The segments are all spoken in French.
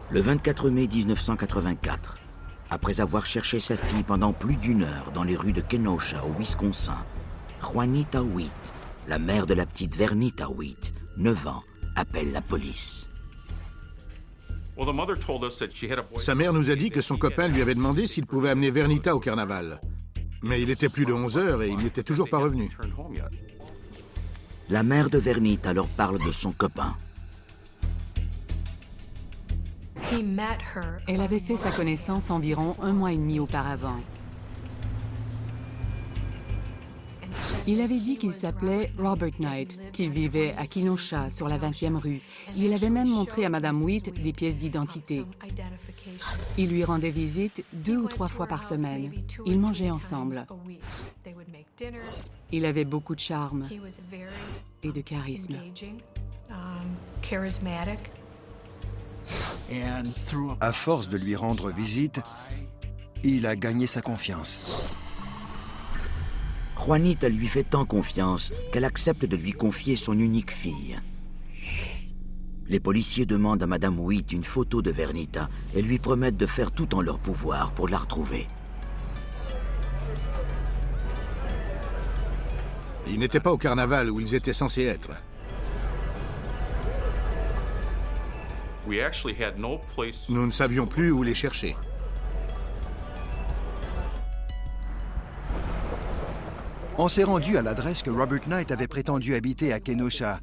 Le 24 mai 1984, après avoir cherché sa fille pendant plus d'1 heure dans les rues de Kenosha, au Wisconsin, Juanita Witt, la mère de la petite Vernita Witt, 9 ans, appelle la police. Sa mère nous a dit que son copain lui avait demandé s'il pouvait amener Vernita au carnaval. Mais il était plus de 11 heures et il n'était toujours pas revenu. La mère de Vernita leur parle de son copain. Elle avait fait sa connaissance environ 1 mois et demi auparavant. Il avait dit qu'il s'appelait Robert Knight, qu'il vivait à Kenosha, sur la 20e rue. Il avait même montré à Madame Witt des pièces d'identité. Il lui rendait visite 2 ou 3 fois par semaine. Ils mangeaient ensemble. Il avait beaucoup de charme et de charisme. À force de lui rendre visite, il a gagné sa confiance. Juanita lui fait tant confiance qu'elle accepte de lui confier son unique fille. Les policiers demandent à Madame Witt une photo de Vernita et lui promettent de faire tout en leur pouvoir pour la retrouver. Ils n'étaient pas au carnaval où ils étaient censés être. Nous ne savions plus où les chercher. On s'est rendu à l'adresse que Robert Knight avait prétendu habiter à Kenosha.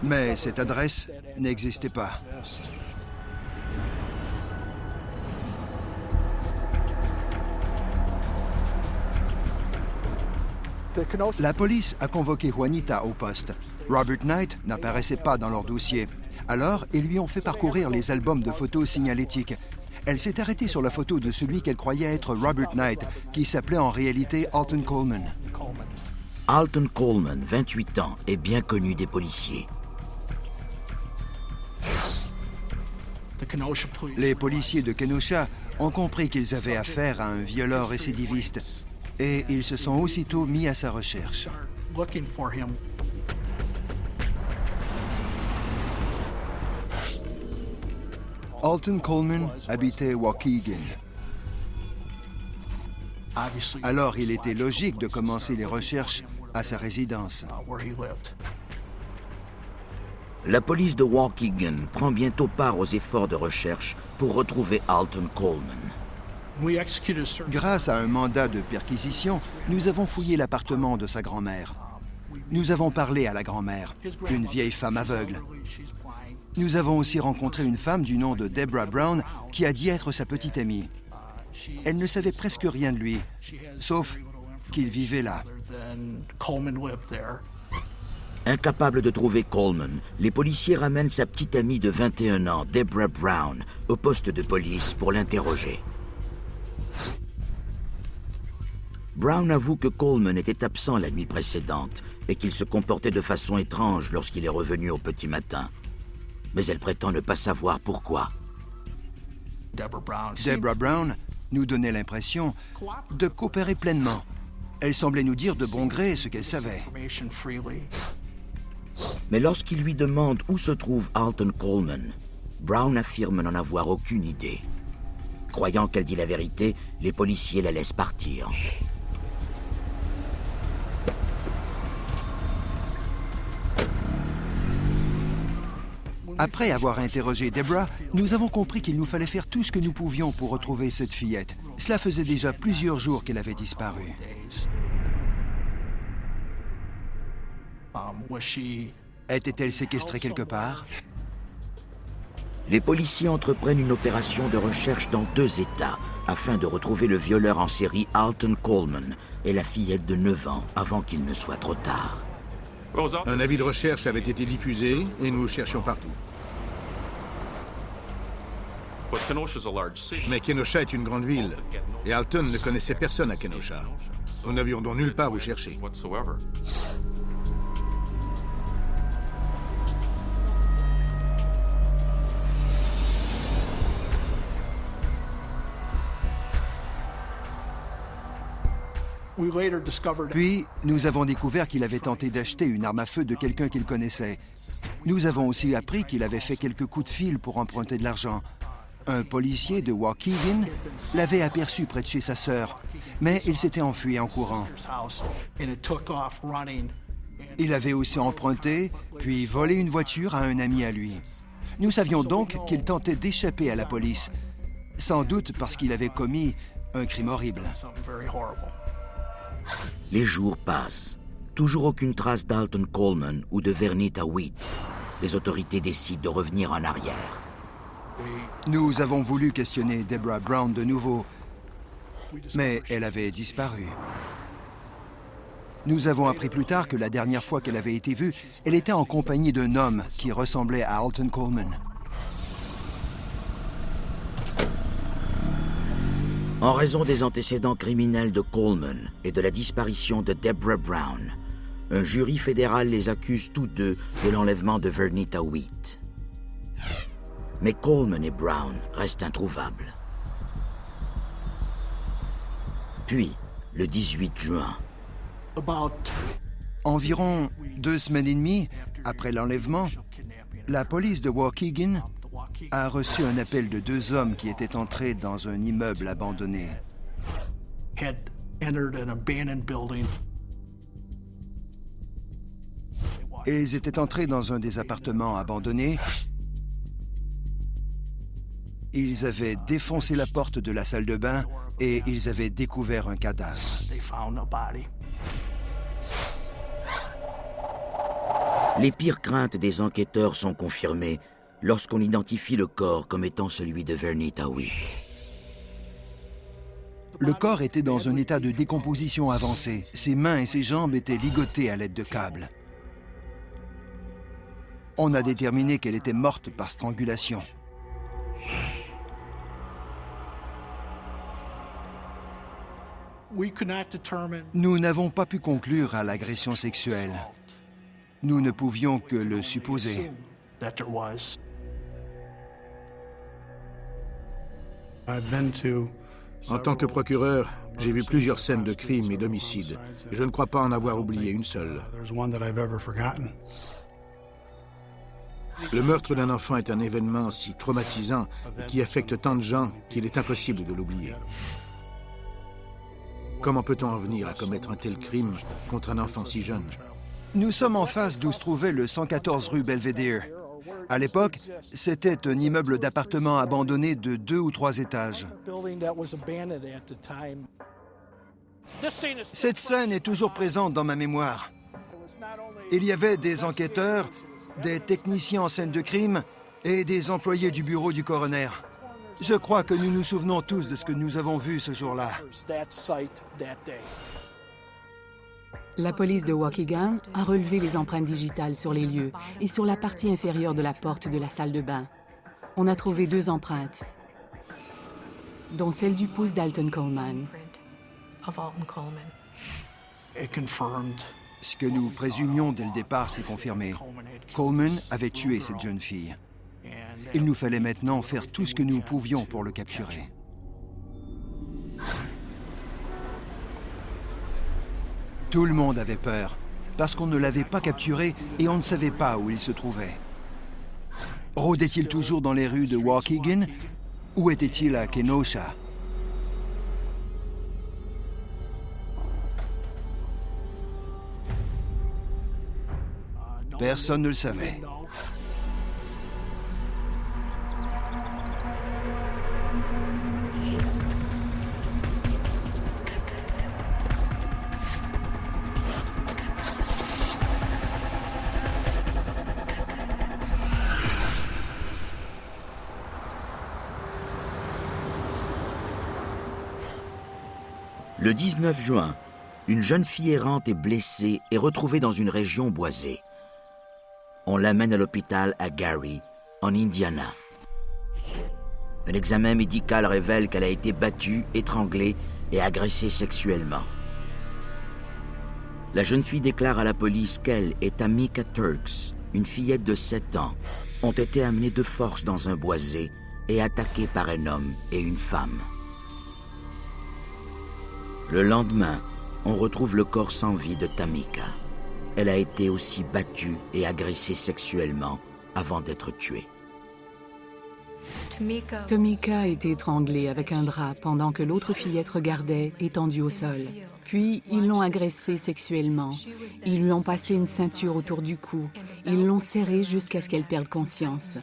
Mais cette adresse n'existait pas. La police a convoqué Juanita au poste. Robert Knight n'apparaissait pas dans leur dossier. Alors, ils lui ont fait parcourir les albums de photos signalétiques. Elle s'est arrêtée sur la photo de celui qu'elle croyait être Robert Knight, qui s'appelait en réalité Alton Coleman. Alton Coleman, 28 ans, est bien connu des policiers. Les policiers de Kenosha ont compris qu'ils avaient affaire à un violeur récidiviste et ils se sont aussitôt mis à sa recherche. Alton Coleman habitait Waukegan. Alors, il était logique de commencer les recherches à sa résidence. La police de Waukegan prend bientôt part aux efforts de recherche pour retrouver Alton Coleman. Grâce à un mandat de perquisition, nous avons fouillé l'appartement de sa grand-mère. Nous avons parlé à la grand-mère, une vieille femme aveugle. Nous avons aussi rencontré une femme du nom de Deborah Brown qui a dit être sa petite amie. Elle ne savait presque rien de lui, sauf qu'il vivait là. Incapables de trouver Coleman, les policiers ramènent sa petite amie de 21 ans, Deborah Brown, au poste de police pour l'interroger. Brown avoue que Coleman était absent la nuit précédente et qu'il se comportait de façon étrange lorsqu'il est revenu au petit matin. Mais elle prétend ne pas savoir pourquoi. Deborah Brown nous donnait l'impression de coopérer pleinement. Elle semblait nous dire de bon gré ce qu'elle savait. Mais lorsqu'il lui demande où se trouve Alton Coleman, Brown affirme n'en avoir aucune idée. Croyant qu'elle dit la vérité, les policiers la laissent partir. Après avoir interrogé Deborah, nous avons compris qu'il nous fallait faire tout ce que nous pouvions pour retrouver cette fillette. Cela faisait déjà plusieurs jours qu'elle avait disparu. Était-elle séquestrée quelque part? Les policiers entreprennent une opération de recherche dans 2 États afin de retrouver le violeur en série Alton Coleman et la fillette de 9 ans avant qu'il ne soit trop tard. Un avis de recherche avait été diffusé et nous cherchions partout. Mais Kenosha est une grande ville et Alton ne connaissait personne à Kenosha. Nous n'avions donc nulle part où chercher. Puis, nous avons découvert qu'il avait tenté d'acheter une arme à feu de quelqu'un qu'il connaissait. Nous avons aussi appris qu'il avait fait quelques coups de fil pour emprunter de l'argent. Un policier de Waukegan l'avait aperçu près de chez sa sœur, mais il s'était enfui en courant. Il avait aussi emprunté, puis volé une voiture à un ami à lui. Nous savions donc qu'il tentait d'échapper à la police, sans doute parce qu'il avait commis un crime horrible. Les jours passent. Toujours aucune trace d'Alton Coleman ou de Vernita Witt. Les autorités décident de revenir en arrière. Nous avons voulu questionner Deborah Brown de nouveau, mais elle avait disparu. Nous avons appris plus tard que la dernière fois qu'elle avait été vue, elle était en compagnie d'un homme qui ressemblait à Alton Coleman. En raison des antécédents criminels de Coleman et de la disparition de Deborah Brown, un jury fédéral les accuse tous deux de l'enlèvement de Vernita Witt. Mais Coleman et Brown restent introuvables. Puis, le 18 juin, Environ 2 semaines et demie après l'enlèvement, la police de Waukegan a reçu un appel de 2 hommes qui étaient entrés dans un immeuble abandonné. Et ils étaient entrés dans un des appartements abandonnés. Ils avaient défoncé la porte de la salle de bain et ils avaient découvert un cadavre. les pires craintes des enquêteurs sont confirmées lorsqu'on identifie le corps comme étant celui de Vernita Witt. Le corps était dans un état de décomposition avancée. Ses mains et ses jambes étaient ligotées à l'aide de câbles. On a déterminé qu'elle était morte par strangulation. Nous n'avons pas pu conclure à l'agression sexuelle. Nous ne pouvions que le supposer. En tant que procureur, j'ai vu plusieurs scènes de crimes et d'homicides. Et je ne crois pas en avoir oublié une seule. Le meurtre d'un enfant est un événement si traumatisant et qui affecte tant de gens qu'il est impossible de l'oublier. Comment peut-on en venir à commettre un tel crime contre un enfant si jeune? Nous sommes en face d'où se trouvait le 114 rue Belvedere. À l'époque, c'était un immeuble d'appartements abandonné de 2 ou 3 étages. Cette scène est toujours présente dans ma mémoire. Il y avait des enquêteurs, des techniciens en scène de crime et des employés du bureau du coroner. Je crois que nous nous souvenons tous de ce que nous avons vu ce jour-là. La police de Waukegan a relevé les empreintes digitales sur les lieux et sur la partie inférieure de la porte de la salle de bain. On a trouvé 2 empreintes, dont celle du pouce d'Alton Coleman. Ce que nous présumions dès le départ s'est confirmé. Coleman avait tué cette jeune fille. Il nous fallait maintenant faire tout ce que nous pouvions pour le capturer. Tout le monde avait peur, parce qu'on ne l'avait pas capturé et on ne savait pas où il se trouvait. Rôdait-il toujours dans les rues de Waukegan ou était-il à Kenosha? Personne ne le savait. Le 19 juin, une jeune fille errante et blessée est retrouvée dans une région boisée. On l'amène à l'hôpital à Gary, en Indiana. Un examen médical révèle qu'elle a été battue, étranglée et agressée sexuellement. La jeune fille déclare à la police qu'elle et Tamika Turks, une fillette de 7 ans, ont été amenées de force dans un boisé et attaquées par un homme et une femme. Le lendemain, on retrouve le corps sans vie de Tamika. elle a été aussi battue et agressée sexuellement avant d'être tuée. Tomika a été étranglée avec un drap pendant que l'autre fillette regardait, étendue au sol. Puis, ils l'ont agressée sexuellement. Ils lui ont passé une ceinture autour du cou. Ils l'ont serrée jusqu'à ce qu'elle perde conscience.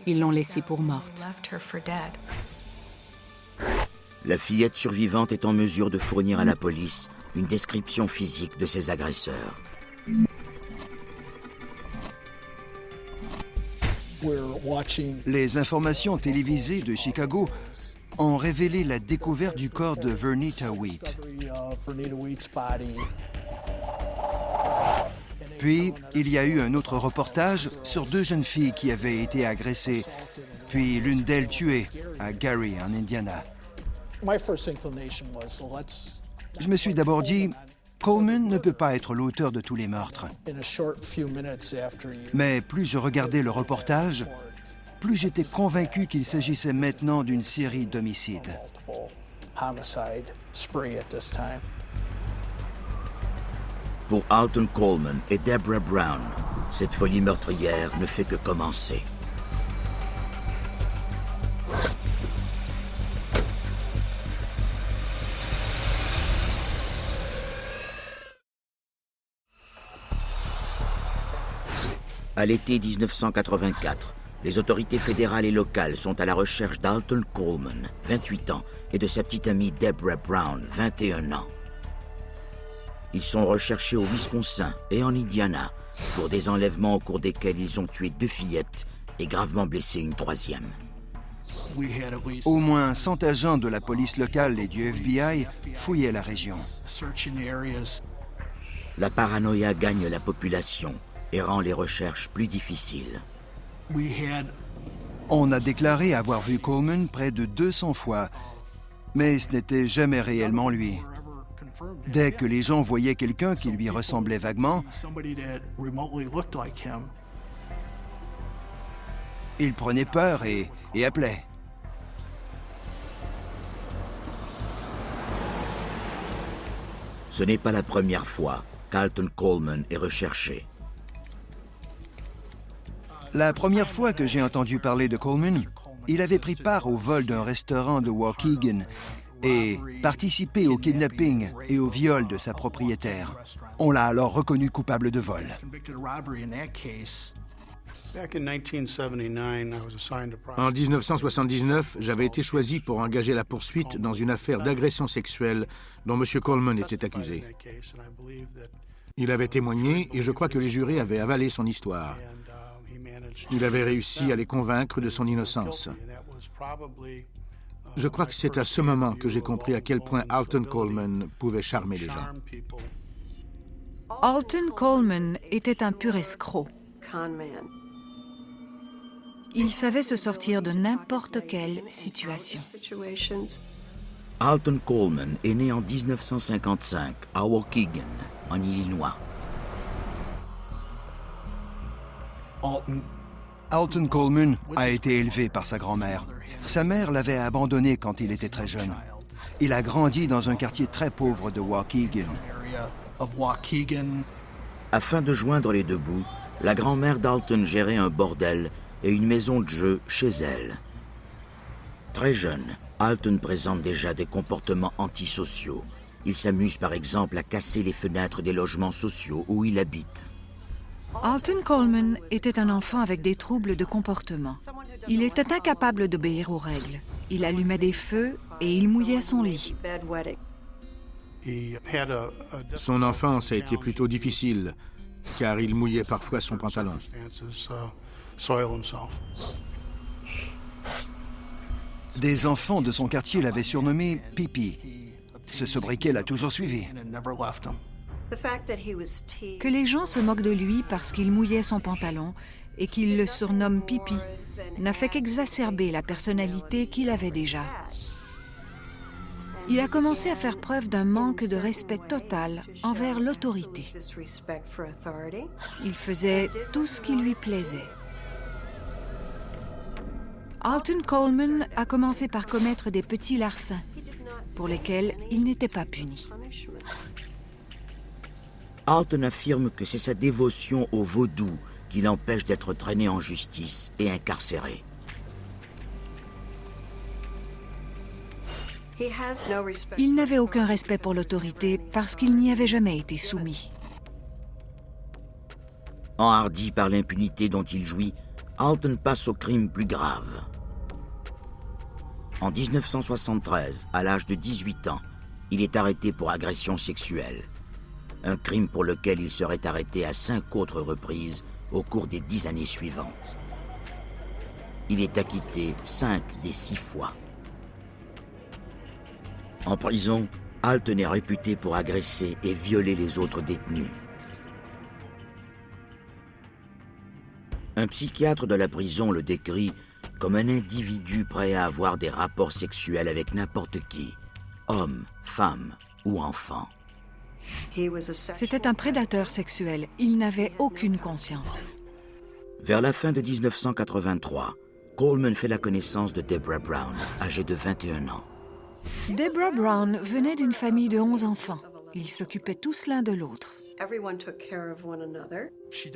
Ils l'ont laissée pour morte. La fillette survivante est en mesure de fournir à la police une description physique de ses agresseurs. Les informations télévisées de Chicago ont révélé la découverte du corps de Vernita Wheat. Puis, il y a eu un autre reportage sur 2 jeunes filles qui avaient été agressées, puis l'une d'elles tuée à Gary, en Indiana. Je me suis d'abord dit, Coleman ne peut pas être l'auteur de tous les meurtres. Mais plus je regardais le reportage, plus j'étais convaincu qu'il s'agissait maintenant d'une série d'homicides. Pour Alton Coleman et Deborah Brown, cette folie meurtrière ne fait que commencer. À l'été 1984, les autorités fédérales et locales sont à la recherche d'Alton Coleman, 28 ans, et de sa petite amie Deborah Brown, 21 ans. Ils sont recherchés au Wisconsin et en Indiana pour des enlèvements au cours desquels ils ont tué 2 fillettes et gravement blessé une 3e. Au moins 100 agents de la police locale et du FBI fouillaient la région. La paranoïa gagne la population et rend les recherches plus difficiles. On a déclaré avoir vu Coleman près de 200 fois, mais ce n'était jamais réellement lui. Dès que les gens voyaient quelqu'un qui lui ressemblait vaguement, ils prenaient peur et appelaient. Ce n'est pas la première fois qu'Alton Coleman est recherché. La première fois que j'ai entendu parler de Coleman, il avait pris part au vol d'un restaurant de Waukegan et participé au kidnapping et au viol de sa propriétaire. On l'a alors reconnu coupable de vol. En 1979, j'avais été choisi pour engager la poursuite dans une affaire d'agression sexuelle dont M. Coleman était accusé. Il avait témoigné et je crois que les jurés avaient avalé son histoire. Il avait réussi à les convaincre de son innocence. Je crois que c'est à ce moment que j'ai compris à quel point Alton Coleman pouvait charmer les gens. Alton Coleman était un pur escroc. Il savait se sortir de n'importe quelle situation. Alton Coleman est né en 1955 à Waukegan, en Illinois. Alton Coleman a été élevé par sa grand-mère. Sa mère l'avait abandonné quand il était très jeune. Il a grandi dans un quartier très pauvre de Waukegan. Afin de joindre les 2 bouts, la grand-mère d'Alton gérait un bordel et une maison de jeu chez elle. Très jeune, Alton présente déjà des comportements antisociaux. Il s'amuse par exemple à casser les fenêtres des logements sociaux où il habite. Alton Coleman était un enfant avec des troubles de comportement. Il était incapable d'obéir aux règles. Il allumait des feux et il mouillait son lit. Son enfance a été plutôt difficile, car il mouillait parfois son pantalon. Des enfants de son quartier l'avaient surnommé Pipi. Ce sobriquet l'a toujours suivi. Que les gens se moquent de lui parce qu'il mouillait son pantalon et qu'ils le surnomment Pipi n'a fait qu'exacerber la personnalité qu'il avait déjà. Il a commencé à faire preuve d'un manque de respect total envers l'autorité. Il faisait tout ce qui lui plaisait. Alton Coleman a commencé par commettre des petits larcins pour lesquels il n'était pas puni. Alton affirme que c'est sa dévotion au vaudou qui l'empêche d'être traîné en justice et incarcéré. Il n'avait aucun respect pour l'autorité parce qu'il n'y avait jamais été soumis. Enhardi par l'impunité dont il jouit, Alton passe au crime plus grave. En 1973, à l'âge de 18 ans, il est arrêté pour agression sexuelle. Un crime pour lequel il serait arrêté à 5 autres reprises au cours des 10 années suivantes. Il est acquitté 5 des 6 fois. En prison, Alton est réputé pour agresser et violer les autres détenus. Un psychiatre de la prison le décrit comme un individu prêt à avoir des rapports sexuels avec n'importe qui, homme, femme ou enfant. C'était un prédateur sexuel. Il n'avait aucune conscience. Vers la fin de 1983, Coleman fait la connaissance de Deborah Brown, âgée de 21 ans. Deborah Brown venait d'une famille de 11 enfants. Ils s'occupaient tous l'un de l'autre.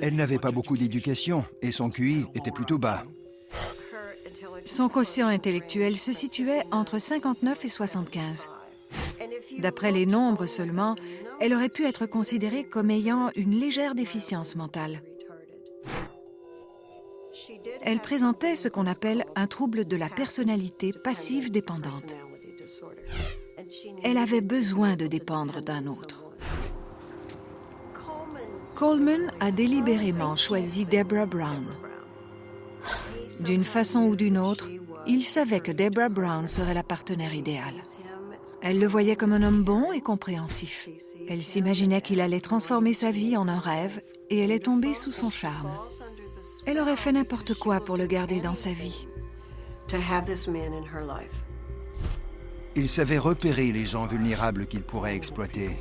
Elle n'avait pas beaucoup d'éducation et son QI était plutôt bas. Son quotient intellectuel se situait entre 59 et 75. D'après les nombres seulement, elle aurait pu être considérée comme ayant une légère déficience mentale. Elle présentait ce qu'on appelle un trouble de la personnalité passive dépendante. Elle avait besoin de dépendre d'un autre. Coleman a délibérément choisi Deborah Brown. D'une façon ou d'une autre, il savait que Deborah Brown serait la partenaire idéale. Elle le voyait comme un homme bon et compréhensif. Elle s'imaginait qu'il allait transformer sa vie en un rêve et elle est tombée sous son charme. Elle aurait fait n'importe quoi pour le garder dans sa vie. Il savait repérer les gens vulnérables qu'il pourrait exploiter.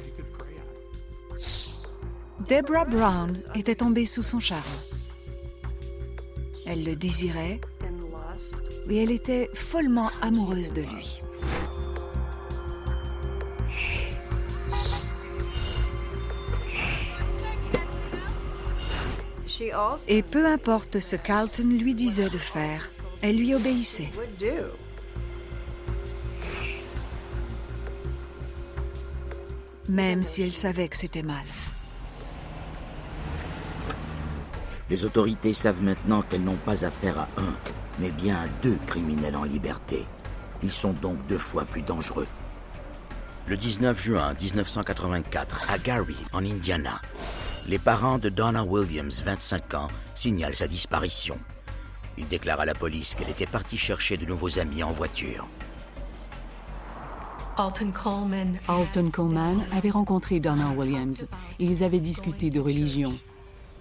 Deborah Brown était tombée sous son charme. Elle le désirait et elle était follement amoureuse de lui. Et peu importe ce qu'Alton lui disait de faire, elle lui obéissait. Même si elle savait que c'était mal. Les autorités savent maintenant qu'elles n'ont pas affaire à un, mais bien à 2 criminels en liberté. Ils sont donc 2 fois plus dangereux. Le 19 juin 1984, à Gary, en Indiana, les parents de Donna Williams, 25 ans, signalent sa disparition. Ils déclarent à la police qu'elle était partie chercher de nouveaux amis en voiture. Alton Coleman avait rencontré Donna Williams. Ils avaient discuté de religion.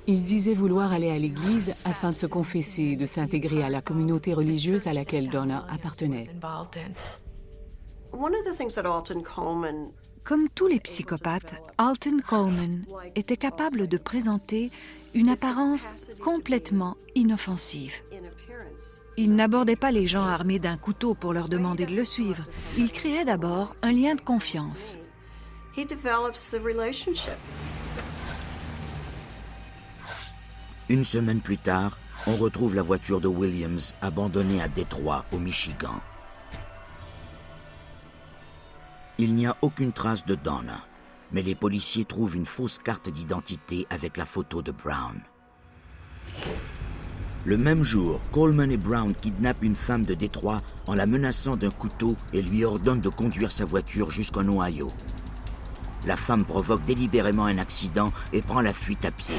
Il disait vouloir aller à l'église afin de se confesser et de s'intégrer à la communauté religieuse à laquelle Donna appartenait. Comme tous les psychopathes, Alton Coleman était capable de présenter une apparence complètement inoffensive. Il n'abordait pas les gens armés d'un couteau pour leur demander de le suivre. Il créait d'abord un lien de confiance. Une semaine plus tard, on retrouve la voiture de Williams abandonnée à Détroit, au Michigan. Il n'y a aucune trace de Donna, mais les policiers trouvent une fausse carte d'identité avec la photo de Brown. Le même jour, Coleman et Brown kidnappent une femme de Détroit en la menaçant d'un couteau et lui ordonnent de conduire sa voiture jusqu'en Ohio. La femme provoque délibérément un accident et prend la fuite à pied.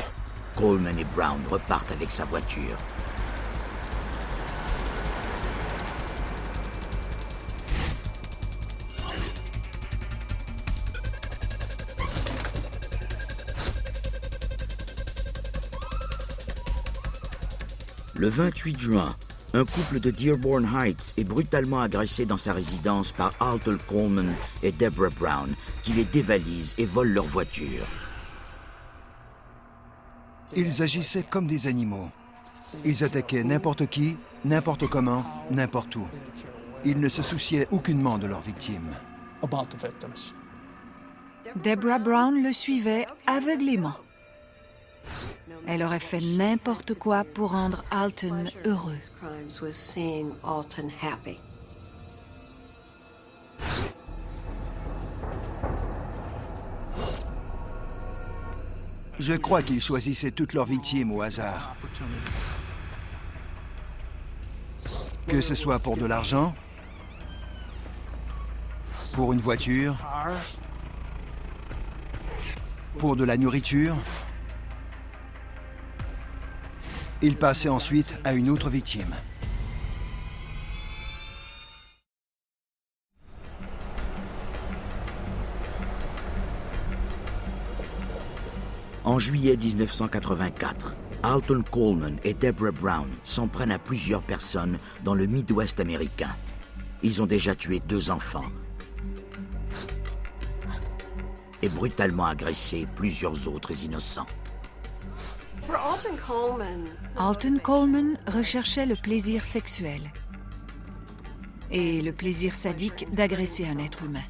Coleman et Brown repartent avec sa voiture. Le 28 juin, un couple de Dearborn Heights est brutalement agressé dans sa résidence par Alton Coleman et Deborah Brown, qui les dévalisent et volent leur voiture. Ils agissaient comme des animaux. Ils attaquaient n'importe qui, n'importe comment, n'importe où. Ils ne se souciaient aucunement de leurs victimes. Deborah Brown le suivait aveuglément. Elle aurait fait n'importe quoi pour rendre Alton heureux. Je crois qu'ils choisissaient toutes leurs victimes au hasard. Que ce soit pour de l'argent, pour une voiture, pour de la nourriture. Il passait ensuite à une autre victime. En juillet 1984, Alton Coleman et Deborah Brown s'en prennent à plusieurs personnes dans le Midwest américain. Ils ont déjà tué 2 enfants et brutalement agressé plusieurs autres innocents. Alton Coleman recherchait le plaisir sexuel et le plaisir sadique d'agresser un être humain.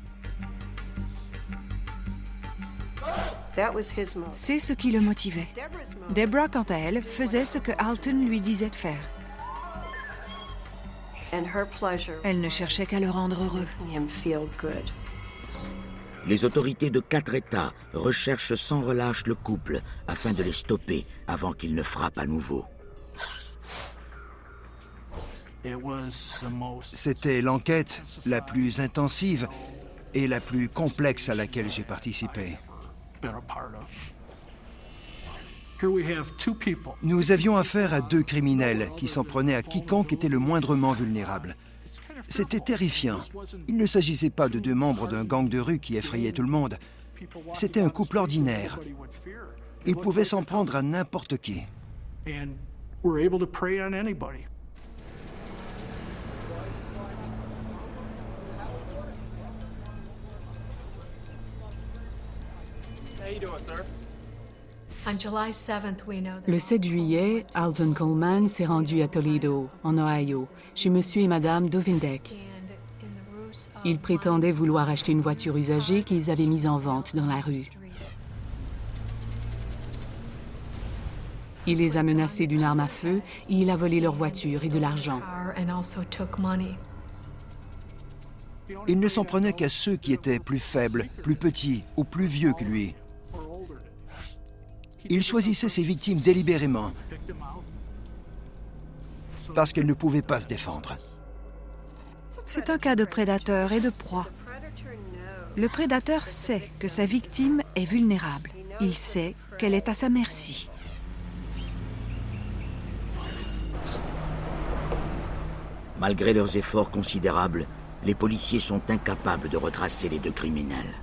C'est ce qui le motivait. Deborah, quant à elle, faisait ce que Alton lui disait de faire. Elle ne cherchait qu'à le rendre heureux. Les autorités de 4 États recherchent sans relâche le couple afin de les stopper avant qu'ils ne frappent à nouveau. C'était l'enquête la plus intensive et la plus complexe à laquelle j'ai participé. Nous avions affaire à 2 criminels qui s'en prenaient à quiconque était le moindrement vulnérable. C'était terrifiant. Il ne s'agissait pas de 2 membres d'un gang de rue qui effrayaient tout le monde. C'était un couple ordinaire. Ils pouvaient s'en prendre à n'importe qui. Le 7 juillet, Alton Coleman s'est rendu à Toledo, en Ohio, chez Monsieur et Madame Dovindek. Ils prétendaient vouloir acheter une voiture usagée qu'ils avaient mise en vente dans la rue. Il les a menacés d'une arme à feu et il a volé leur voiture et de l'argent. Il ne s'en prenait qu'à ceux qui étaient plus faibles, plus petits ou plus vieux que lui. Il choisissait ses victimes délibérément parce qu'elles ne pouvaient pas se défendre. C'est un cas de prédateur et de proie. Le prédateur sait que sa victime est vulnérable. Il sait qu'elle est à sa merci. Malgré leurs efforts considérables, les policiers sont incapables de retracer les 2 criminels.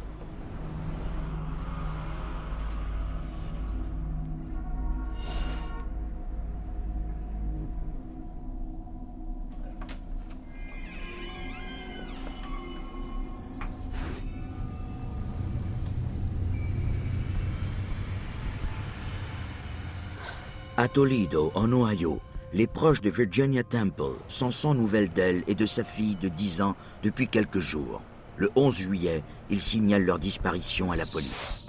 À Toledo, en Ohio, les proches de Virginia Temple sont sans nouvelles d'elle et de sa fille de 10 ans depuis quelques jours. Le 11 juillet, ils signalent leur disparition à la police.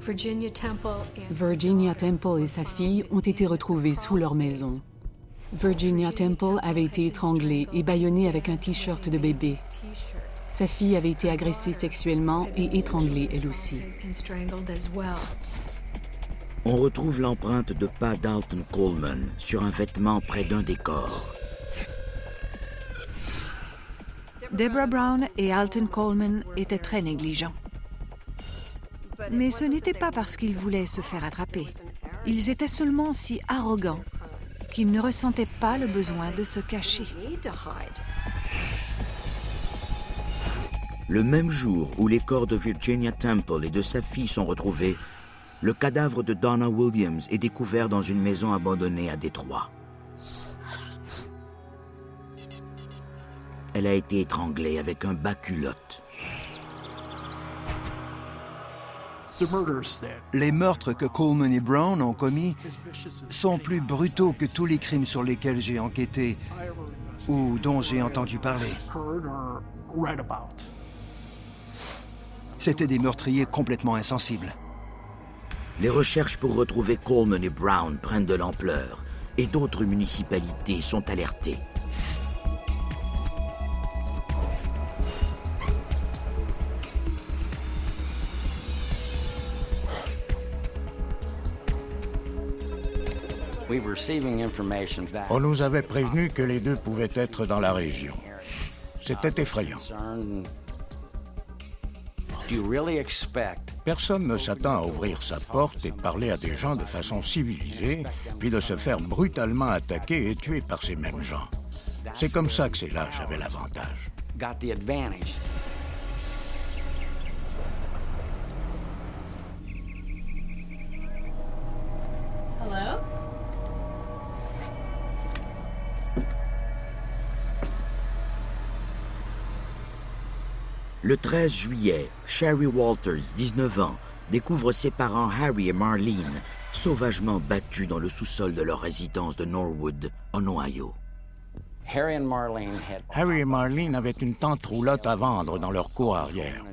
Virginia Temple et sa fille ont été retrouvés sous leur maison. Virginia Temple avait été étranglée et bâillonnée avec un T-shirt de bébé. Sa fille avait été agressée sexuellement et étranglée elle aussi. On retrouve l'empreinte de pas d'Alton Coleman sur un vêtement près d'un des corps. Deborah Brown et Alton Coleman étaient très négligents. Mais ce n'était pas parce qu'ils voulaient se faire attraper. Ils étaient seulement si arrogants qu'ils ne ressentaient pas le besoin de se cacher. Le même jour où les corps de Virginia Temple et de sa fille sont retrouvés, le cadavre de Donna Williams est découvert dans une maison abandonnée à Détroit. Elle a été étranglée avec un bas-culotte. Les meurtres que Coleman et Brown ont commis sont plus brutaux que tous les crimes sur lesquels j'ai enquêté ou dont j'ai entendu parler. C'étaient des meurtriers complètement insensibles. Les recherches pour retrouver Coleman et Brown prennent de l'ampleur et d'autres municipalités sont alertées. On nous avait prévenu que les deux pouvaient être dans la région. C'était effrayant. Personne ne s'attend à ouvrir sa porte et parler à des gens de façon civilisée, puis de se faire brutalement attaquer et tuer par ces mêmes gens. C'est comme ça que ces lâches avaient l'avantage. Hello? Le 13 juillet, Sherry Walters, 19 ans, découvre ses parents Harry et Marlene sauvagement battus dans le sous-sol de leur résidence de Norwood, en Ohio. Harry et Marlene avaient une tente roulotte à vendre dans leur cour arrière.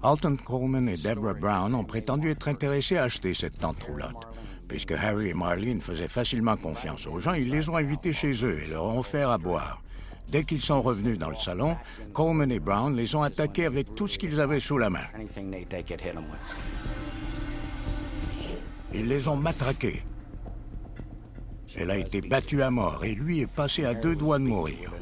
Alton Coleman et Deborah Brown ont prétendu être intéressés à acheter cette tente roulotte. Puisque Harry et Marlene faisaient facilement confiance aux gens, ils les ont invités chez eux et leur ont offert à boire. Dès qu'ils sont revenus dans le salon, Coleman et Brown les ont attaqués avec tout ce qu'ils avaient sous la main. Ils les ont matraqués. Elle a été battue à mort et lui est passé à 2 doigts de mourir.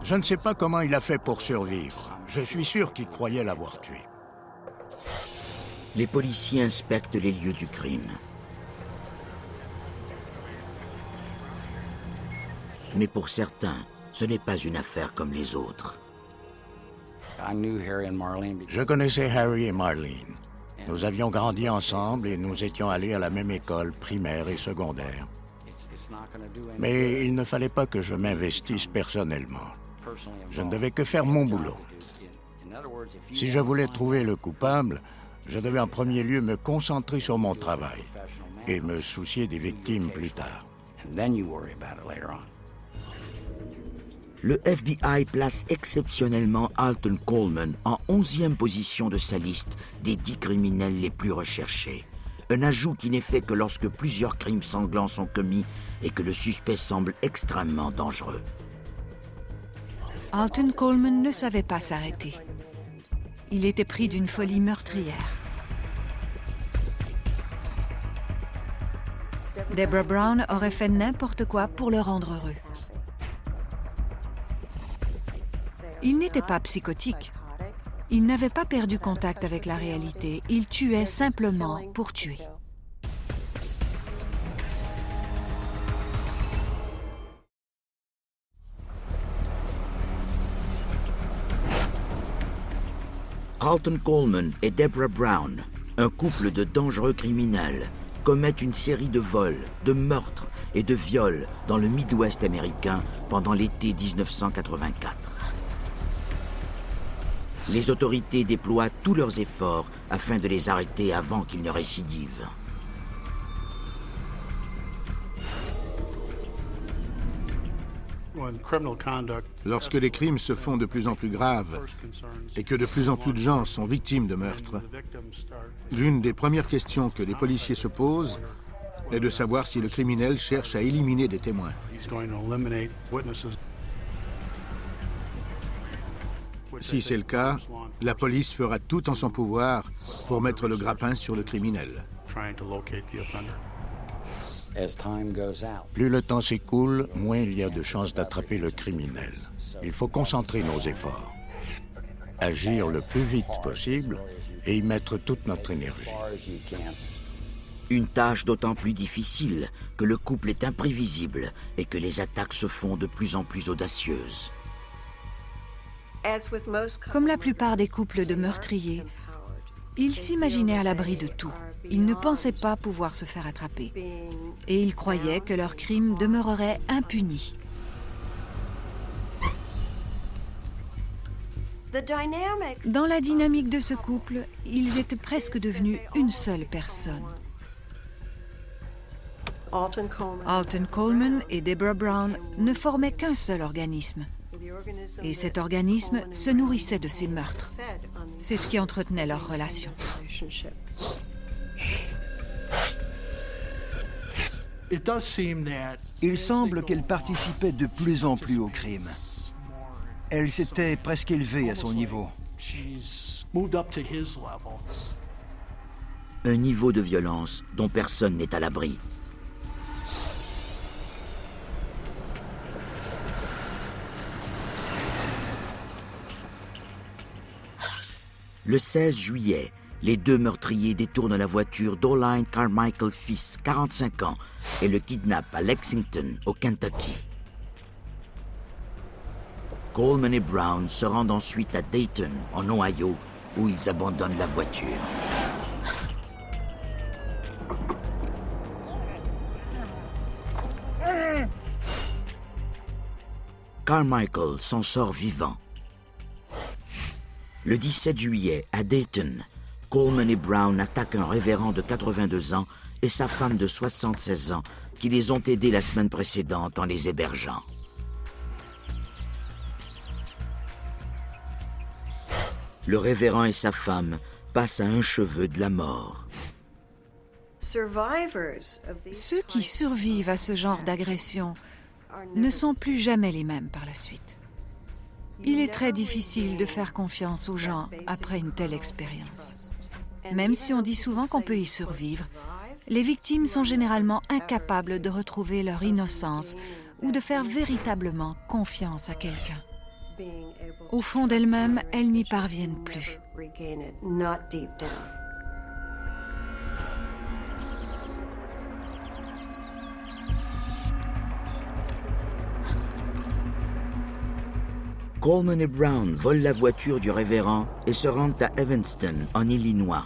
Je ne sais pas comment il a fait pour survivre. Je suis sûr qu'il croyait l'avoir tué. Les policiers inspectent les lieux du crime. Mais pour certains, ce n'est pas une affaire comme les autres. Je connaissais Harry et Marlene. Nous avions grandi ensemble et nous étions allés à la même école primaire et secondaire. Mais il ne fallait pas que je m'investisse personnellement. Je ne devais que faire mon boulot. Si je voulais trouver le coupable, je devais en premier lieu me concentrer sur mon travail et me soucier des victimes plus tard. Le FBI place exceptionnellement Alton Coleman en 11e position de sa liste des 10 criminels les plus recherchés. Un ajout qui n'est fait que lorsque plusieurs crimes sanglants sont commis et que le suspect semble extrêmement dangereux. Alton Coleman ne savait pas s'arrêter. Il était pris d'une folie meurtrière. Deborah Brown aurait fait n'importe quoi pour le rendre heureux. Il n'était pas psychotique. Il n'avait pas perdu contact avec la réalité. Il tuait simplement pour tuer. Alton Coleman et Deborah Brown, un couple de dangereux criminels, commettent une série de vols, de meurtres et de viols dans le Midwest américain pendant l'été 1984. Les autorités déploient tous leurs efforts afin de les arrêter avant qu'ils ne récidivent. Lorsque les crimes se font de plus en plus graves et que de plus en plus de gens sont victimes de meurtres, l'une des premières questions que les policiers se posent est de savoir si le criminel cherche à éliminer des témoins. Si c'est le cas, la police fera tout en son pouvoir pour mettre le grappin sur le criminel. Plus le temps s'écoule, moins il y a de chances d'attraper le criminel. Il faut concentrer nos efforts, agir le plus vite possible et y mettre toute notre énergie. Une tâche d'autant plus difficile que le couple est imprévisible et que les attaques se font de plus en plus audacieuses. Comme la plupart des couples de meurtriers, ils s'imaginaient à l'abri de tout. Ils ne pensaient pas pouvoir se faire attraper. Et ils croyaient que leurs crimes demeureraient impunis. Dans la dynamique de ce couple, ils étaient presque devenus une seule personne. Alton Coleman et Deborah Brown ne formaient qu'un seul organisme. Et cet organisme se nourrissait de ces meurtres. C'est ce qui entretenait leur relation. Il semble qu'elle participait de plus en plus au crime. Elle s'était presque élevée à son niveau. Un niveau de violence dont personne n'est à l'abri. Le 16 juillet, les deux meurtriers détournent la voiture d'Oline Carmichael fils, 45 ans, et le kidnappent à Lexington, au Kentucky. Coleman et Brown se rendent ensuite à Dayton, en Ohio, où ils abandonnent la voiture. Carmichael s'en sort vivant. Le 17 juillet, à Dayton, Coleman et Brown attaquent un révérend de 82 ans et sa femme de 76 ans qui les ont aidés la semaine précédente en les hébergeant. Le révérend et sa femme passent à un cheveu de la mort. Ceux qui survivent à ce genre d'agression ne sont plus jamais les mêmes par la suite. Il est très difficile de faire confiance aux gens après une telle expérience. Même si on dit souvent qu'on peut y survivre, les victimes sont généralement incapables de retrouver leur innocence ou de faire véritablement confiance à quelqu'un. Au fond d'elles-mêmes, elles n'y parviennent plus. Coleman et Brown volent la voiture du révérend et se rendent à Evanston, en Illinois.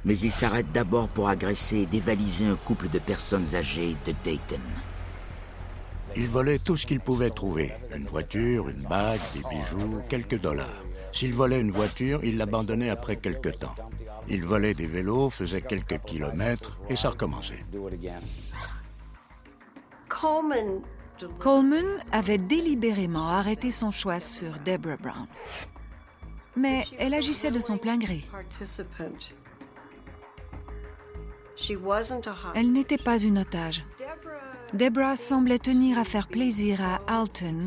Mais ils s'arrêtent d'abord pour agresser et dévaliser un couple de personnes âgées de Dayton. Ils volaient tout ce qu'ils pouvaient trouver. Une voiture, une bague, des bijoux, quelques dollars. S'ils volaient une voiture, ils l'abandonnaient après quelque temps. Ils volaient des vélos, faisaient quelques kilomètres et ça recommençait. Coleman avait délibérément arrêté son choix sur Deborah Brown. Mais elle agissait de son plein gré. Elle n'était pas une otage. Deborah semblait tenir à faire plaisir à Alton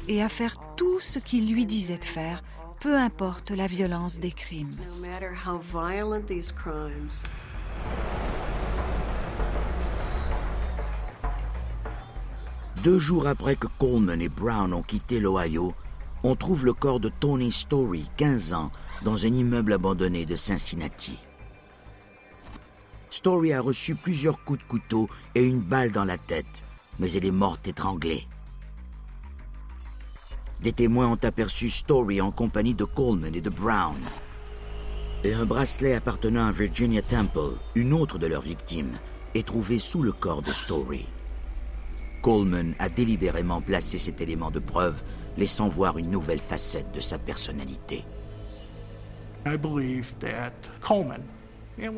et à faire tout ce qu'il lui disait de faire, peu importe la violence des crimes. Deux jours après que Coleman et Brown ont quitté l'Ohio, on trouve le corps de Tony Story, 15 ans, dans un immeuble abandonné de Cincinnati. Story a reçu plusieurs coups de couteau et une balle dans la tête, mais elle est morte étranglée. Des témoins ont aperçu Story en compagnie de Coleman et de Brown. Et un bracelet appartenant à Virginia Temple, une autre de leurs victimes, est trouvé sous le corps de Story. Coleman a délibérément placé cet élément de preuve, laissant voir une nouvelle facette de sa personnalité.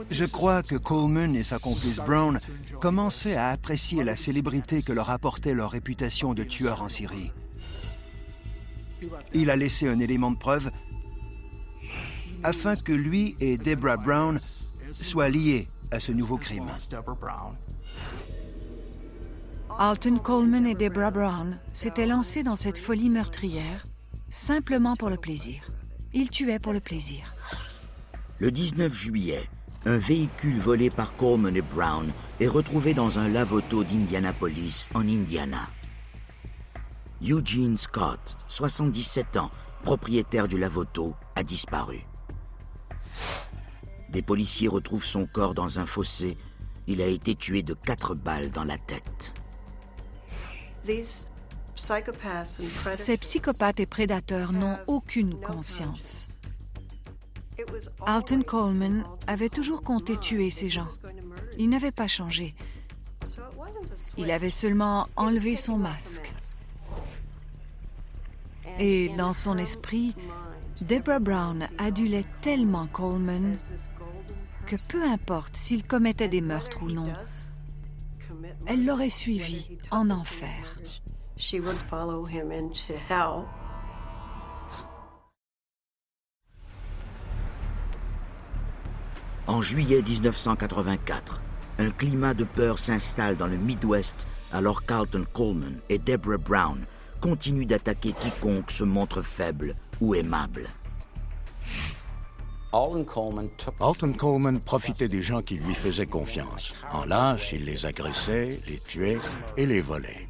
Je crois que Coleman et sa complice Brown commençaient à apprécier la célébrité que leur apportait leur réputation de tueur en série. Il a laissé un élément de preuve afin que lui et Deborah Brown soient liés à ce nouveau crime. Alton Coleman et Deborah Brown s'étaient lancés dans cette folie meurtrière simplement pour le plaisir. Ils tuaient pour le plaisir. Le 19 juillet, un véhicule volé par Coleman et Brown est retrouvé dans un lave-auto d'Indianapolis, en Indiana. Eugene Scott, 77 ans, propriétaire du lave-auto, a disparu. Des policiers retrouvent son corps dans un fossé. Il a été tué de 4 balles dans la tête. Ces psychopathes et prédateurs n'ont aucune conscience. Alton Coleman avait toujours compté tuer ces gens. Il n'avait pas changé. Il avait seulement enlevé son masque. Et dans son esprit, Deborah Brown adulait tellement Coleman que peu importe s'il commettait des meurtres ou non, elle l'aurait suivi en enfer. She would follow him into hell. En juillet 1984, un climat de peur s'installe dans le Midwest alors Carlton Coleman et Deborah Brown continuent d'attaquer quiconque se montre faible ou aimable. Alton Coleman profitait des gens qui lui faisaient confiance. En lâche, il les agressait, les tuait et les volait.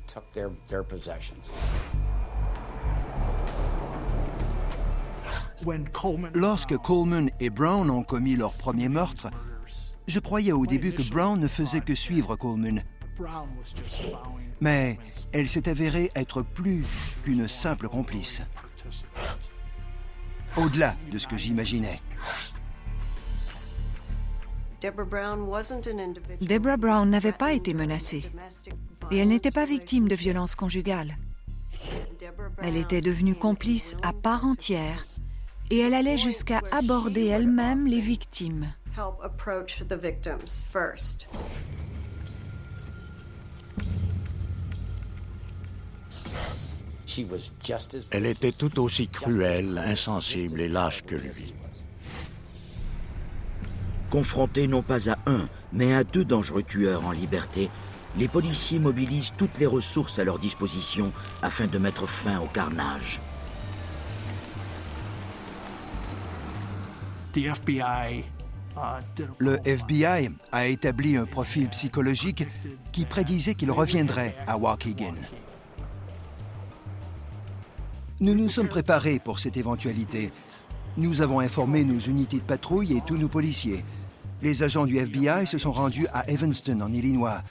Lorsque Coleman et Brown ont commis leur premier meurtre, je croyais au début que Brown ne faisait que suivre Coleman. Mais elle s'est avérée être plus qu'une simple complice. Au-delà de ce que j'imaginais. Deborah Brown n'avait pas été menacée et elle n'était pas victime de violences conjugales. Elle était devenue complice à part entière et elle allait jusqu'à aborder elle-même les victimes. Elle était tout aussi cruelle, insensible et lâche que lui. Confrontés non pas à un, mais à deux dangereux tueurs en liberté, les policiers mobilisent toutes les ressources à leur disposition afin de mettre fin au carnage. Le FBI a établi un profil psychologique qui prédisait qu'il reviendrait à Waukegan. Nous nous sommes préparés pour cette éventualité. Nous avons informé nos unités de patrouille et tous nos policiers. Les agents du FBI se sont rendus à Evanston, en Illinois.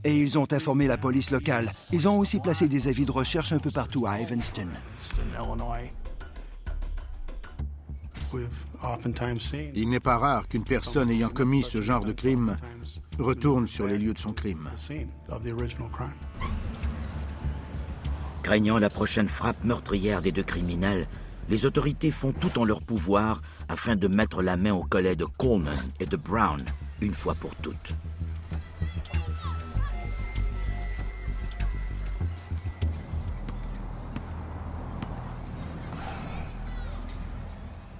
Et ils ont informé la police locale. Ils ont aussi placé des avis de recherche un peu partout à Evanston. Il n'est pas rare qu'une personne ayant commis ce genre de crime retourne sur les lieux de son crime. Craignant la prochaine frappe meurtrière des deux criminels, les autorités font tout en leur pouvoir afin de mettre la main au collet de Coleman et de Brown une fois pour toutes.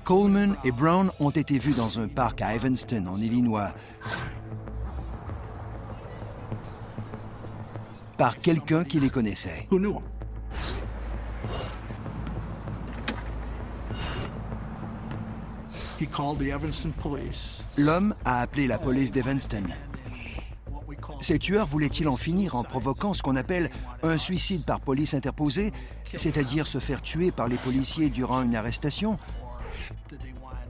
Coleman et Brown ont été vus dans un parc à Evanston, en Illinois, par quelqu'un qui les connaissait. L'homme a appelé la police d'Evanston. Ces tueurs voulaient-ils en finir en provoquant ce qu'on appelle un suicide par police interposée, c'est-à-dire se faire tuer par les policiers durant une arrestation?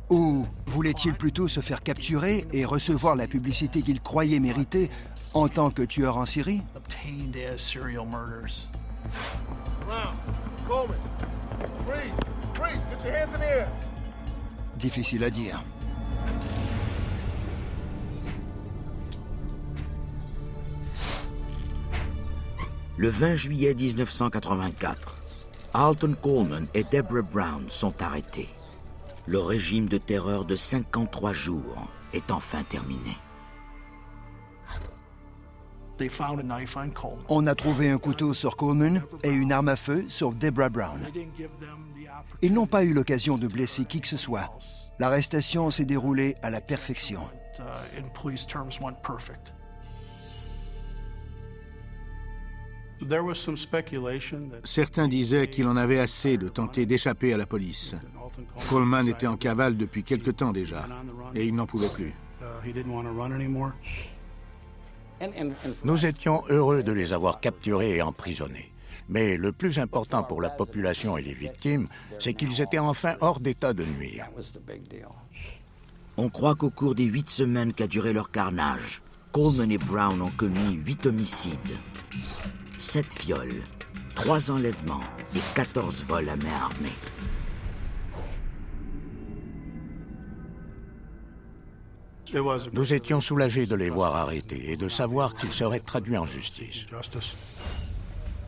Ou voulaient-ils plutôt se faire capturer et recevoir la publicité qu'ils croyaient mériter en tant que tueurs en série? Difficile à dire. Le 20 juillet 1984, Alton Coleman et Deborah Brown sont arrêtés. Le régime de terreur de 53 jours est enfin terminé. On a trouvé un couteau sur Coleman et une arme à feu sur Deborah Brown. Ils n'ont pas eu l'occasion de blesser qui que ce soit. L'arrestation s'est déroulée à la perfection. Certains disaient qu'il en avait assez de tenter d'échapper à la police. Coleman était en cavale depuis quelque temps déjà, et il n'en pouvait plus. Nous étions heureux de les avoir capturés et emprisonnés. Mais le plus important pour la population et les victimes, c'est qu'ils étaient enfin hors d'état de nuire. On croit qu'au cours des 8 semaines qu'a duré leur carnage, Coleman et Brown ont commis 8 homicides, 7 viols, 3 enlèvements et 14 vols à main armée. Nous étions soulagés de les voir arrêtés et de savoir qu'ils seraient traduits en justice.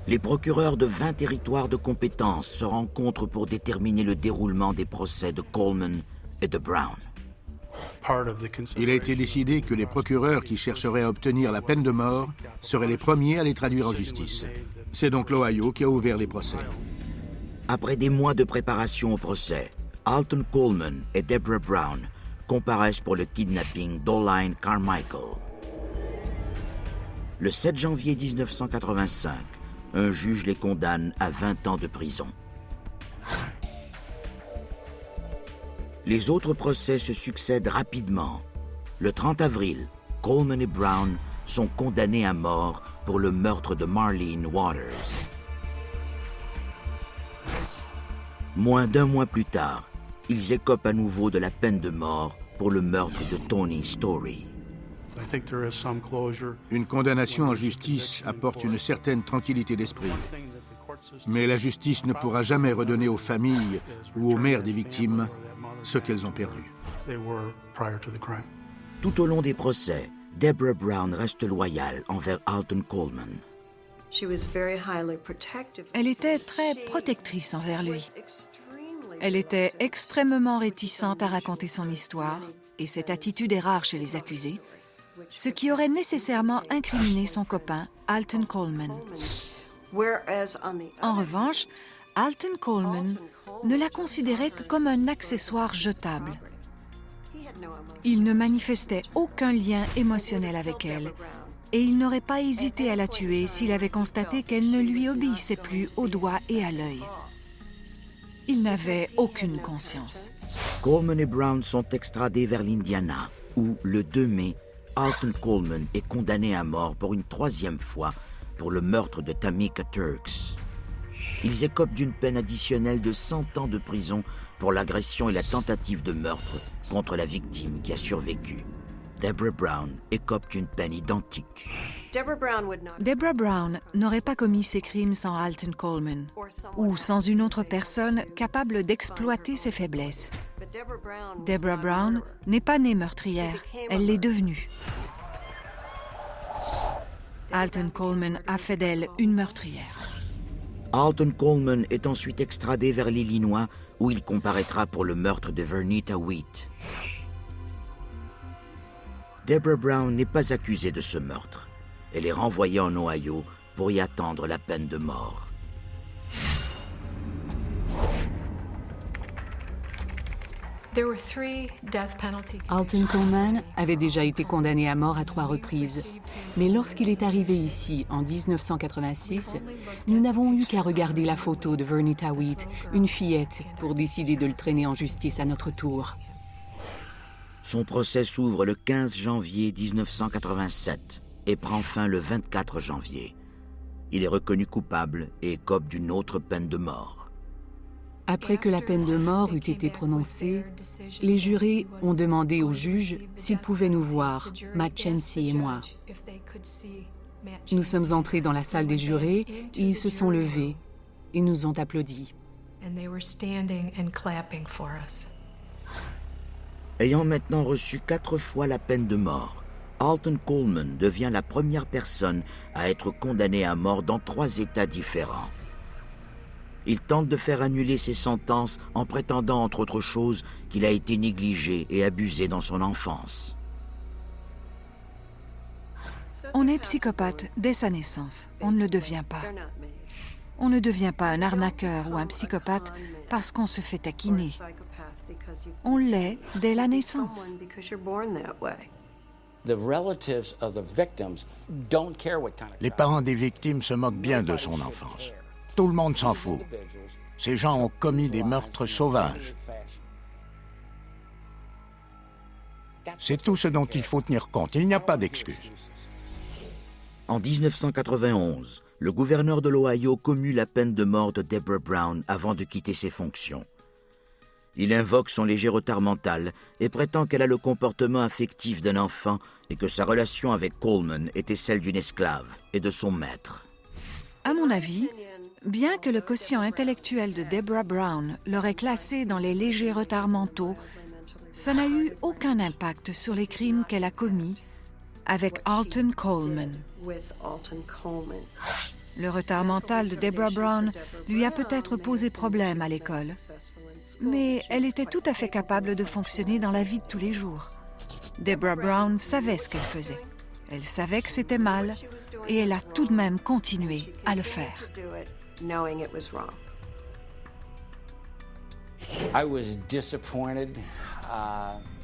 Les procureurs de 20 territoires de compétence se rencontrent pour déterminer le déroulement des procès de Coleman et de Brown. Il a été décidé que les procureurs qui chercheraient à obtenir la peine de mort seraient les premiers à les traduire en justice. C'est donc l'Ohio qui a ouvert les procès. Après des mois de préparation au procès, Alton Coleman et Deborah Brown comparaissent pour le kidnapping d'Oline Carmichael. Le 7 janvier 1985, un juge les condamne à 20 ans de prison. Les autres procès se succèdent rapidement. Le 30 avril, Coleman et Brown sont condamnés à mort pour le meurtre de Marlene Waters. Moins d'un mois plus tard, ils écopent à nouveau de la peine de mort pour le meurtre de Tony Story. Une condamnation en justice apporte une certaine tranquillité d'esprit. Mais la justice ne pourra jamais redonner aux familles ou aux mères des victimes ce qu'elles ont perdu. Tout au long des procès, Deborah Brown reste loyale envers Alton Coleman. Elle était très protectrice envers lui. Elle était extrêmement réticente à raconter son histoire, et cette attitude est rare chez les accusés, ce qui aurait nécessairement incriminé son copain, Alton Coleman. En revanche, Alton Coleman ne la considérait que comme un accessoire jetable. Il ne manifestait aucun lien émotionnel avec elle, et il n'aurait pas hésité à la tuer s'il avait constaté qu'elle ne lui obéissait plus au doigt et à l'œil. Il n'avait aucune conscience. Coleman et Brown sont extradés vers l'Indiana, où, le 2 mai, Alton Coleman est condamné à mort pour une 3e fois pour le meurtre de Tamika Turks. Ils écopent d'une peine additionnelle de 100 ans de prison pour l'agression et la tentative de meurtre contre la victime qui a survécu. Deborah Brown écope d'une peine identique. Deborah Brown n'aurait pas commis ces crimes sans Alton Coleman ou sans une autre personne capable d'exploiter ses faiblesses. Deborah Brown n'est pas née meurtrière, elle l'est devenue. Alton Coleman a fait d'elle une meurtrière. Alton Coleman est ensuite extradé vers l'Illinois où il comparaîtra pour le meurtre de Vernita Wheat. Deborah Brown n'est pas accusée de ce meurtre. Elle est renvoyée en Ohio pour y attendre la peine de mort. Alton Coleman avait déjà été condamné à mort à 3 reprises. Mais lorsqu'il est arrivé ici, en 1986, nous n'avons eu qu'à regarder la photo de Vernita Wheat, une fillette, pour décider de le traîner en justice à notre tour. Son procès s'ouvre le 15 janvier 1987 et prend fin le 24 janvier. Il est reconnu coupable et écope d'une autre peine de mort. Après que la peine de mort eut été prononcée, les jurés ont demandé au juge s'ils pouvaient nous voir, Matt Chancey et moi. Nous sommes entrés dans la salle des jurés et ils se sont levés et nous ont applaudi. Ayant maintenant reçu 4 fois la peine de mort, Alton Coleman devient la première personne à être condamnée à mort dans 3 États différents. Il tente de faire annuler ses sentences en prétendant, entre autres choses, qu'il a été négligé et abusé dans son enfance. On est psychopathe dès sa naissance. On ne le devient pas. On ne devient pas un arnaqueur ou un psychopathe parce qu'on se fait taquiner. On l'est dès la naissance. Les parents des victimes se moquent bien de son enfance. Tout le monde s'en fout. Ces gens ont commis des meurtres sauvages. C'est tout ce dont il faut tenir compte. Il n'y a pas d'excuse. En 1991, le gouverneur de l'Ohio commue la peine de mort de Deborah Brown avant de quitter ses fonctions. Il invoque son léger retard mental et prétend qu'elle a le comportement affectif d'un enfant et que sa relation avec Coleman était celle d'une esclave et de son maître. À mon avis, bien que le quotient intellectuel de Deborah Brown l'aurait classée dans les légers retards mentaux, ça n'a eu aucun impact sur les crimes qu'elle a commis avec Alton Coleman. Le retard mental de Deborah Brown lui a peut-être posé problème à l'école, mais elle était tout à fait capable de fonctionner dans la vie de tous les jours. Deborah Brown savait ce qu'elle faisait. Elle savait que c'était mal et elle a tout de même continué à le faire.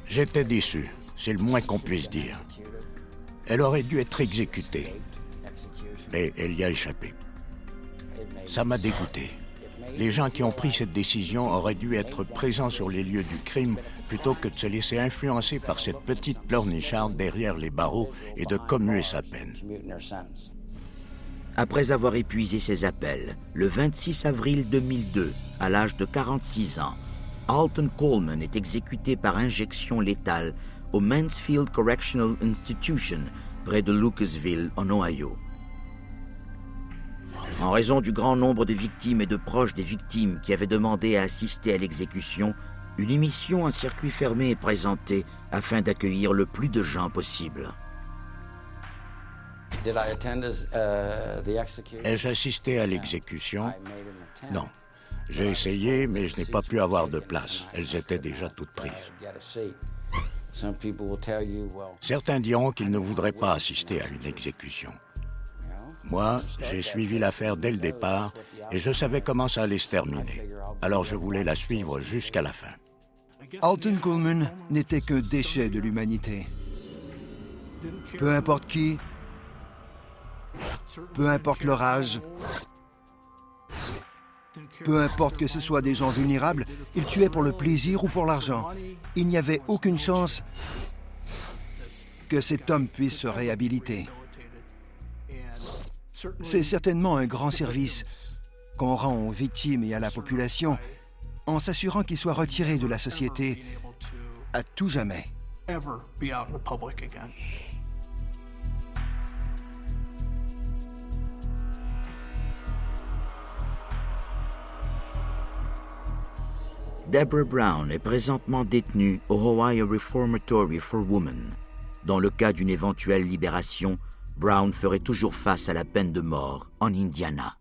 J'étais déçu, c'est le moins qu'on puisse dire. Elle aurait dû être exécutée, mais elle y a échappé. Ça m'a dégoûté. Les gens qui ont pris cette décision auraient dû être présents sur les lieux du crime plutôt que de se laisser influencer par cette petite pleurnicharde derrière les barreaux et de commuer sa peine. Après avoir épuisé ses appels, le 26 avril 2002, à l'âge de 46 ans, Alton Coleman est exécuté par injection létale au Mansfield Correctional Institution, près de Lucasville, en Ohio. En raison du grand nombre de victimes et de proches des victimes qui avaient demandé à assister à l'exécution, une émission en circuit fermé est présentée afin d'accueillir le plus de gens possible. Ai-je assisté à l'exécution? Non. J'ai essayé, mais je n'ai pas pu avoir de place. Elles étaient déjà toutes prises. Certains diront qu'ils ne voudraient pas assister à une exécution. Moi, j'ai suivi l'affaire dès le départ et je savais comment ça allait se terminer. Alors je voulais la suivre jusqu'à la fin. Alton Coleman n'était que déchet de l'humanité. Peu importe qui, peu importe leur âge, peu importe que ce soit des gens vulnérables, il tuait pour le plaisir ou pour l'argent. Il n'y avait aucune chance que cet homme puisse se réhabiliter. C'est certainement un grand service qu'on rend aux victimes et à la population en s'assurant qu'ils soient retirés de la société à tout jamais. Deborah Brown est présentement détenue au Ohio Reformatory for Women. Dans le cas d'une éventuelle libération, Brown ferait toujours face à la peine de mort en Indiana.